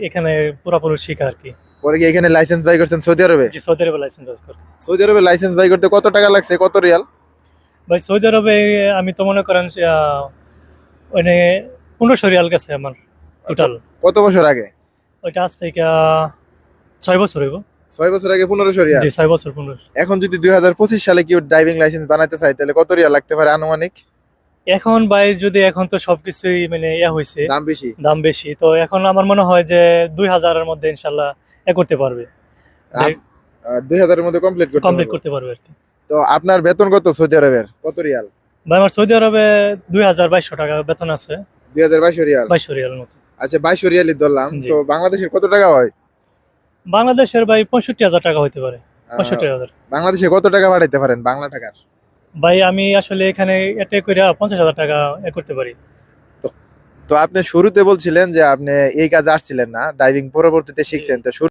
এখানে পুরোপুরি শিখা আর কি। পরে কি এখানে লাইসেন্স বাই করছেন সৌদি আরবে? জি, সৌদি আরবে লাইসেন্স করি। সৌদি আরবে লাইসেন্স বাই করতে কত টাকা লাগছে, কত রিয়াল? ভাই সৌদি আরবে আমি তো মনে করেন ওখানে 1500 রিয়াল গেছে আমার টোটাল। কত বছর আগে? ওইটা আজ থেকে 6 বছর হইব। 6 বছর আগে 1500 রিয়াল। জি, 6 বছর 15। এখন যদি 2025 সালে কেউ ড্রাইভিং লাইসেন্স বানাইতে চায় তাহলে কত রিয়াল লাগতে পারে আনুমানিক? এখন ভাই যদি এখন তো সবকিছুই মানে হয়েছে, দাম বেশি। দাম বেশি, তো এখন আমার মনে হয় যে 2000-এর মধ্যে ইনশাল্লাহ করতে পারবে, 2000-এর মধ্যে কমপ্লিট করতে কমপ্লিট পারবো। করতে পারবে আর কি। তো আপনার বেতন কত সৌদি আরবের, কত রিয়াল? ভাই আমার সৌদি আরবে 2200 টাকা বেতন আছে। 2200 রিয়াল। 2200 রিয়াল মতো। আচ্ছা 2200 রিয়ালই ধরলাম। জি। তো বাংলাদেশের কত টাকা হয়? বাংলাদেশের ভাই 65,000 টাকা হইতে পারে। 65,000। বাংলাদেশে কত টাকা পাঠাইতে পারেন বাংলা টাকার? ভাই আমি আসলে এখানে এটা করে 50,000 টাকা করতে পারি। তো তো আপনি শুরুতে বলছিলেন যে আপনি এই কাজে আসছিলেন না, ড্রাইভিং পরবর্তীতে শিখছেন। তো